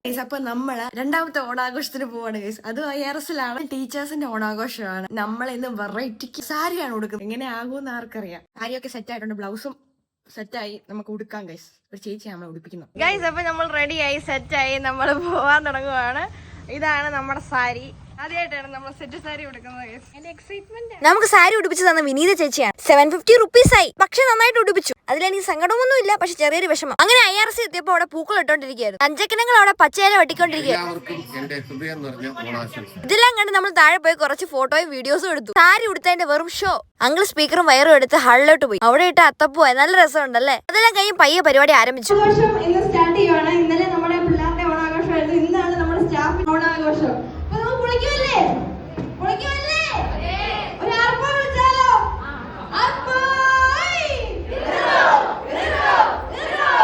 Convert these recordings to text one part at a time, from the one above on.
അപ്പൊ നമ്മള് രണ്ടാമത്തെ ഓണാഘോഷത്തിന് പോവാണ് ഗൈസ്. അത് IRS-ലാണ്. ടീച്ചേഴ്സിന്റെ ഓണാഘോഷമാണ്. നമ്മൾ ഇന്ന് വെറൈറ്റിക്ക് സാരിയാണ് കൊടുക്കുന്നത്. എങ്ങനെ ആകുമെന്ന് ആർക്കറിയാം. സാരിയൊക്കെ സെറ്റ് ആയിട്ടുണ്ട്, ബ്ലൗസും സെറ്റായി. നമുക്ക് ഉടുക്കാം ഗൈസ്. ഒരു ചേച്ചിയാണ് നമ്മളെ ഉടുപ്പിക്കുന്നത് ഗൈസ്. അപ്പൊ നമ്മൾ റെഡിയായി സെറ്റായി നമ്മൾ പോവാൻ തുടങ്ങുവാണ്. ഇതാണ് നമ്മുടെ സാരി. ആദ്യമായിട്ടാണ് നമ്മൾ സെറ്റ് സാരി ഉടുക്കുന്നത്. നമുക്ക് സാരി ഉടുപ്പിച്ച് തന്ന വിനീത ചേച്ചിയാണ്. 750 rupees ആയി. പക്ഷെ നന്നായിട്ട് ഉടുപ്പിച്ചു. അതിലെനിക്ക് സങ്കടമൊന്നും ഇല്ല, പക്ഷെ ചെറിയൊരു വിഷമം. അങ്ങനെ IRS എത്തിയപ്പോ അവിടെ പൂക്കൾ ഇട്ടോണ്ടിരിക്കുകയായിരുന്നു. അഞ്ചക്കനങ്ങൾ അവിടെ പച്ചയില വെട്ടിക്കൊണ്ടിരിക്കുകയായിരുന്നു. ഇതെല്ലാം കണ്ട് നമ്മൾ താഴെ പോയി കുറച്ച് ഫോട്ടോയും വീഡിയോസും എടുത്തു. സാരി ഉടുത്തതിന്റെ വെറും ഷോ. അങ്കിൾ സ്പീക്കറും വയറും എടുത്ത് ഹാളിലോട്ട് പോയി. അവിടെ ഇട്ട് അത്തപ്പൂവായി. നല്ല രസമുണ്ടല്ലേ. അതെല്ലാം കഴിഞ്ഞ് പയ്യെ പരിപാടി ആരംഭിച്ചു. ഇന്ന് സ്റ്റാർട്ട് ചെയ്യുവാണ്. ഇന്നലെ നമ്മുടെ പിള്ളേരുടെ ഓണാഘോഷമായിരുന്നു. ഇന്നാണ് നമ്മുടെ സ്റ്റാഫിന്റെ ഓണാഘോഷം.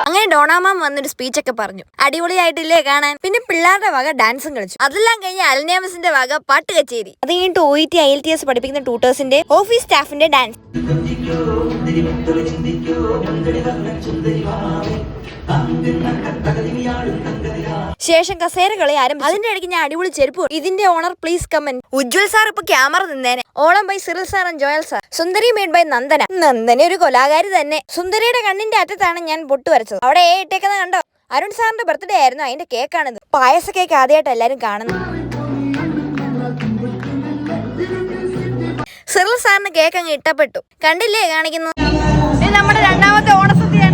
അങ്ങനെ ഡോണാമാം വന്നൊരു സ്പീച്ചൊക്കെ പറഞ്ഞു. അടിപൊളിയായിട്ടില്ലേ കാണാൻ. പിന്നെ പിള്ളേരുടെ വക ഡാൻസും കളിച്ചു. അതെല്ലാം കഴിഞ്ഞ് അൽനിയാമസിന്റെ വക പാട്ട് കച്ചേരി. അത് കഴിഞ്ഞിട്ട് OET IELTS പഠിപ്പിക്കുന്ന ട്യൂട്ടേഴ്സിന്റെ ഓഫീസ് സ്റ്റാഫിന്റെ ഡാൻസ്. ശേഷം കസേര കളി ആരംഭിച്ചു. അതിന്റെ ഇടയ്ക്ക് ഞാൻ അടിപൊളി ചെരുപ്പ്. ഇതിന്റെ owner please comment. Ujwal sir ഇപ്പൊ ക്യാമറ നിന്നേനെ. ഓളം by Cyril sir and Joel sir. സുന്ദരി മെയ്ഡ് ബൈ നന്ദന. നന്ദന ഒരു കൊലാകാരി തന്നെ. സുന്ദരിയുടെ കണ്ണിന്റെ അറ്റത്താണ് ഞാൻ പൊട്ട് വരച്ചത്. അവിടെ ഇട്ടേക്കുന്നത് കണ്ടോ? അരുൺ സാറിന്റെ ബർത്ത്ഡേ ആയിരുന്നു. അതിന്റെ കേക്കാണിത്. പായസ കേക്ക് ആദ്യമായിട്ട് എല്ലാരും കാണുന്നു. സിറിൽ സാറിന് കേക്ക് അങ്ങ് ഇഷ്ടപ്പെട്ടു. കണ്ടില്ലേ കാണിക്കുന്നു. നമ്മുടെ രണ്ടാമത്തെ ഓണസദ്യയാണ്.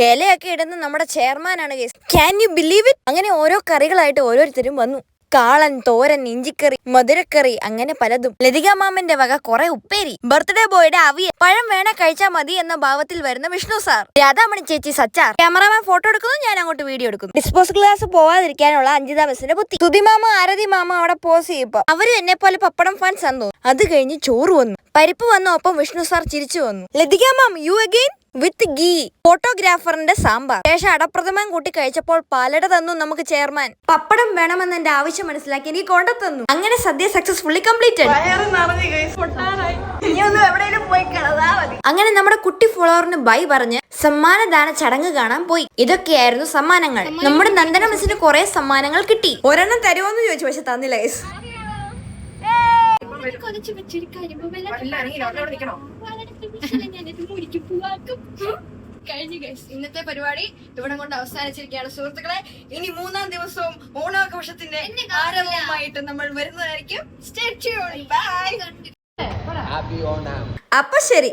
ഇലയൊക്കെ ഇടുന്ന നമ്മുടെ ചെയർമാനാണ് guys. Can you believe it? അങ്ങനെ ഓരോ കറികളായിട്ട് ഓരോരുത്തരും വന്നു. കാളൻ, തോരൻ, ഇഞ്ചിക്കറി, മധുരക്കറി, അങ്ങനെ പലതും. ലതിക മാമന്റെ വക കുറെ ഉപ്പേരി. ബർത്ത്ഡേ ബോയുടെ അവിയൽ. പഴം വേണ കഴിച്ചാൽ മതി എന്ന ഭാവത്തിൽ വരുന്ന വിഷ്ണു സാർ. രാധാമണി ചേച്ചി സച്ചാർ. ക്യാമറാമാൻ ഫോട്ടോ എടുക്കുന്നു, ഞാൻ അങ്ങോട്ട് വീഡിയോ എടുക്കുന്നു. ഡിസ്പോസ് ഗ്ലാസ് പോവാതിരിക്കാനുള്ള അഞ്ജിത ബസിന്റെ ബുദ്ധി. സുതിമാമ, ആരതി മാമ അവിടെ പോസ് ചെയ്യപ്പോ അവര് എന്നെ പോലെ പപ്പടം ഫാൻസ് വന്നു. അത് കഴിഞ്ഞ് ചോറ് വന്നു. പരിപ്പ് വന്നു. ഒപ്പം വിഷ്ണു സാർ ചിരിച്ചു വന്നു. Lathika ma'am you again with ghee. ഫോട്ടോഗ്രാഫറിന്റെ സാമ്പാർ. ശേഷം അടപ്രഥമൻ കൂട്ടി കഴിച്ചപ്പോൾ പാലട തന്നു നമുക്ക് ചെയർമാൻ. പപ്പടം വേണമെന്ന് എന്റെ ആവശ്യം മനസ്സിലാക്കി എനിക്ക് കൊണ്ടുതന്നു. അങ്ങനെ സദ്യ സക്സസ്ഫുള്ളി കംപ്ലീറ്റഡ്. അങ്ങനെ നമ്മുടെ കുട്ടി ഫോളോവറിന് ബൈ പറഞ്ഞ് സമ്മാനദാന ചടങ്ങ് കാണാൻ പോയി. ഇതൊക്കെയായിരുന്നു സമ്മാനങ്ങൾ. നമ്മുടെ നന്ദന മിസ്സിന് കുറെ സമ്മാനങ്ങൾ കിട്ടി. ഒരെണ്ണം തരുമോന്ന് ചോദിച്ചു, പക്ഷെ തന്നില്ല. കഴിഞ്ഞു ഗൈസ്. ഇന്നത്തെ പരിപാടി ഇവിടെ കൊണ്ട് അവസാനിച്ചിരിക്കുകയാണ് സുഹൃത്തുക്കളെ. ഇനി 3-ാം ദിവസവും ഓണാഘോഷത്തിന്റെ ആരവവുമായിട്ട് നമ്മൾ വരുന്നതായിരിക്കും. Stay tuned. ബൈ. അപ്പൊ ശരി.